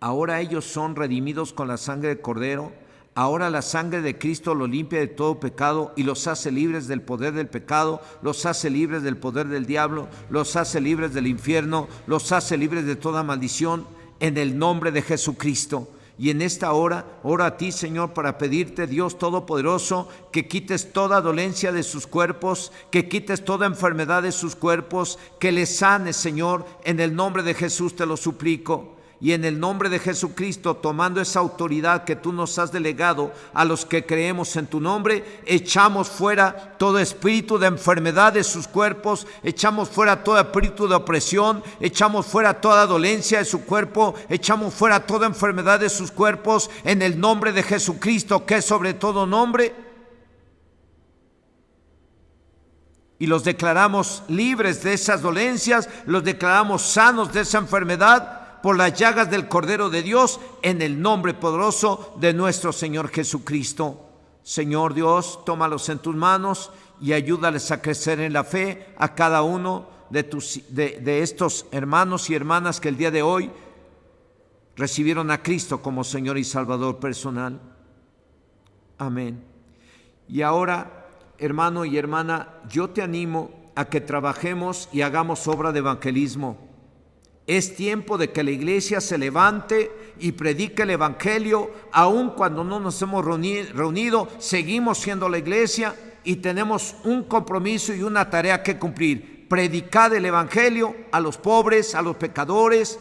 Speaker 1: Ahora ellos son redimidos con la sangre del Cordero. Ahora la sangre de Cristo los limpia de todo pecado y los hace libres del poder del pecado, los hace libres del poder del diablo, los hace libres del infierno, los hace libres de toda maldición en el nombre de Jesucristo. Y en esta hora, oro a ti, Señor, para pedirte, Dios Todopoderoso, que quites toda dolencia de sus cuerpos, que quites toda enfermedad de sus cuerpos, que les sanes, Señor, en el nombre de Jesús te lo suplico. Y en el nombre de Jesucristo, tomando esa autoridad que tú nos has delegado a los que creemos en tu nombre, echamos fuera todo espíritu de enfermedad de sus cuerpos, echamos fuera todo espíritu de opresión, echamos fuera toda dolencia de su cuerpo, echamos fuera toda enfermedad de sus cuerpos, en el nombre de Jesucristo, que es sobre todo nombre. Y los declaramos libres de esas dolencias, los declaramos sanos de esa enfermedad, por las llagas del Cordero de Dios, en el nombre poderoso de nuestro Señor Jesucristo. Señor Dios, tómalos en tus manos y ayúdales a crecer en la fe a cada uno de estos hermanos y hermanas que el día de hoy recibieron a Cristo como Señor y Salvador personal. Amén. Y ahora, hermano y hermana, yo te animo a que trabajemos y hagamos obra de evangelismo. Es tiempo de que la iglesia se levante y predique el evangelio. Aun cuando no nos hemos reunido, seguimos siendo la iglesia y tenemos un compromiso y una tarea que cumplir: predicar el evangelio a los pobres, a los pecadores,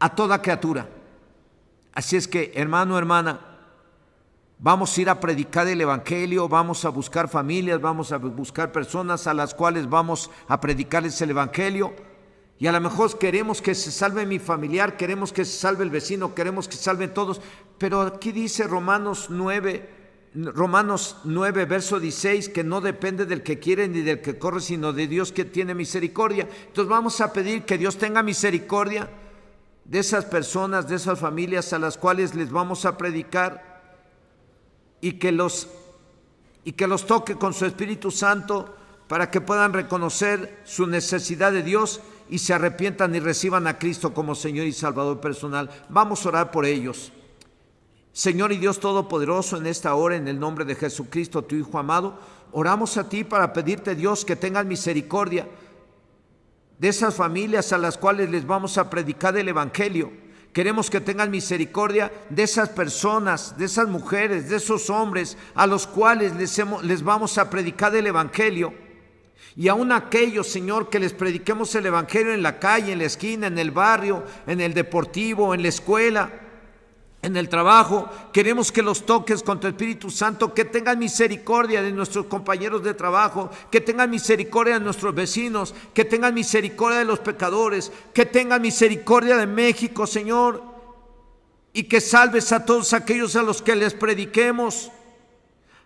Speaker 1: a toda criatura. Así es que, hermano, hermana, vamos a ir a predicar el evangelio, vamos a buscar familias, vamos a buscar personas a las cuales vamos a predicarles el evangelio. Y a lo mejor queremos que se salve mi familiar, queremos que se salve el vecino, queremos que se salven todos. Pero aquí dice Romanos 9, verso 16, que no depende del que quiere ni del que corre, sino de Dios que tiene misericordia. Entonces vamos a pedir que Dios tenga misericordia de esas personas, de esas familias a las cuales les vamos a predicar, y que los toque con su Espíritu Santo para que puedan reconocer su necesidad de Dios y se arrepientan y reciban a Cristo como Señor y Salvador personal. Vamos a orar por ellos. Señor y Dios Todopoderoso, en esta hora, en el nombre de Jesucristo, tu Hijo amado, oramos a ti para pedirte, Dios, que tengas misericordia de esas familias a las cuales les vamos a predicar el evangelio. Queremos que tengas misericordia de esas personas, de esas mujeres, de esos hombres a los cuales les vamos a predicar el evangelio. Y aún aquellos, Señor, que les prediquemos el evangelio en la calle, en la esquina, en el barrio, en el deportivo, en la escuela, en el trabajo, queremos que los toques con tu Espíritu Santo, que tengan misericordia de nuestros compañeros de trabajo, que tengan misericordia de nuestros vecinos, que tengan misericordia de los pecadores, que tengan misericordia de México, Señor, y que salves a todos aquellos a los que les prediquemos,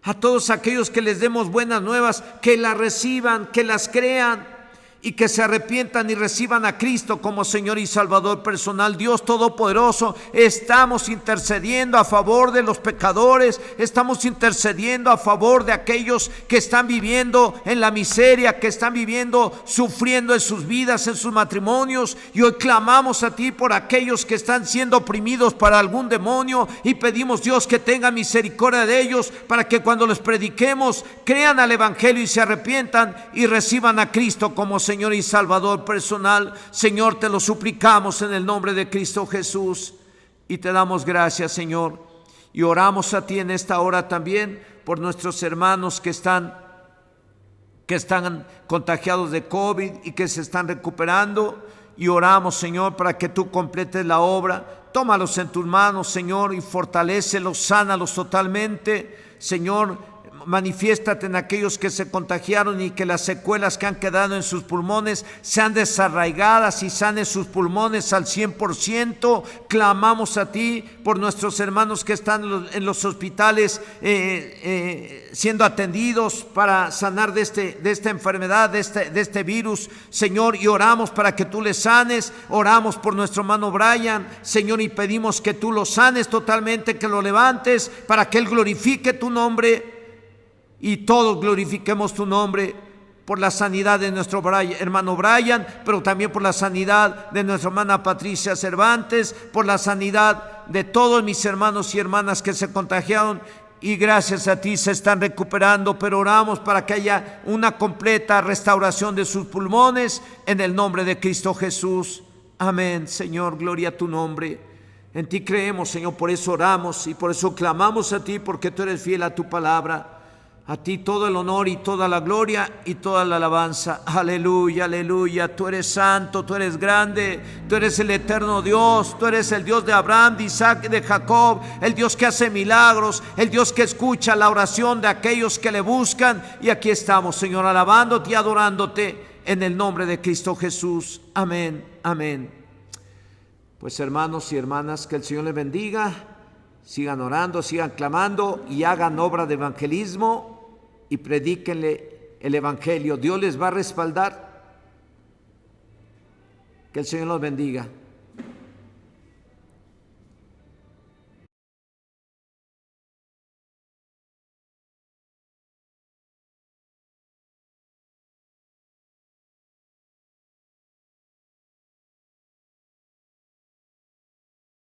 Speaker 1: a todos aquellos que les demos buenas nuevas, que las reciban, que las crean y que se arrepientan y reciban a Cristo como Señor y Salvador personal. Dios Todopoderoso, estamos intercediendo a favor de los pecadores, estamos intercediendo a favor de aquellos que están viviendo en la miseria, que están viviendo, sufriendo en sus vidas, en sus matrimonios, y hoy clamamos a ti por aquellos que están siendo oprimidos para algún demonio, y pedimos, Dios, que tenga misericordia de ellos, para que cuando les prediquemos crean al evangelio y se arrepientan y reciban a Cristo como Señor y Salvador personal. Señor, te lo suplicamos en el nombre de Cristo Jesús y te damos gracias, Señor, y oramos a ti en esta hora también por nuestros hermanos que están contagiados de COVID y que se están recuperando, y oramos, Señor, para que tú completes la obra. Tómalos en tus manos, Señor, y fortalécelos, sánalos totalmente, Señor. Manifiéstate en aquellos que se contagiaron y que las secuelas que han quedado en sus pulmones sean desarraigadas y sanen sus pulmones al 100%. Clamamos a ti por nuestros hermanos que están en los hospitales siendo atendidos para sanar de esta enfermedad, de este virus, Señor, y oramos para que tú les sanes. Oramos por nuestro hermano Brian, Señor, y pedimos que tú lo sanes totalmente, que lo levantes para que él glorifique tu nombre y todos glorifiquemos tu nombre, por la sanidad de nuestro hermano Brian, pero también por la sanidad de nuestra hermana Patricia Cervantes, por la sanidad de todos mis hermanos y hermanas que se contagiaron y gracias a ti se están recuperando. Pero oramos para que haya una completa restauración de sus pulmones en el nombre de Cristo Jesús. Amén. Señor, gloria a tu nombre. En ti creemos, Señor, por eso oramos y por eso clamamos a ti, porque tú eres fiel a tu palabra. A ti todo el honor y toda la gloria y toda la alabanza. Aleluya, aleluya. Tú eres santo, tú eres grande, tú eres el eterno Dios. Tú eres el Dios de Abraham, de Isaac y de Jacob. El Dios que hace milagros, el Dios que escucha la oración de aquellos que le buscan. Y aquí estamos, Señor, alabándote y adorándote en el nombre de Cristo Jesús. Amén, amén. Pues hermanos y hermanas, que el Señor les bendiga. Sigan orando, sigan clamando y hagan obra de evangelismo y predíquenle el evangelio. Dios les va a respaldar. Que el Señor los bendiga.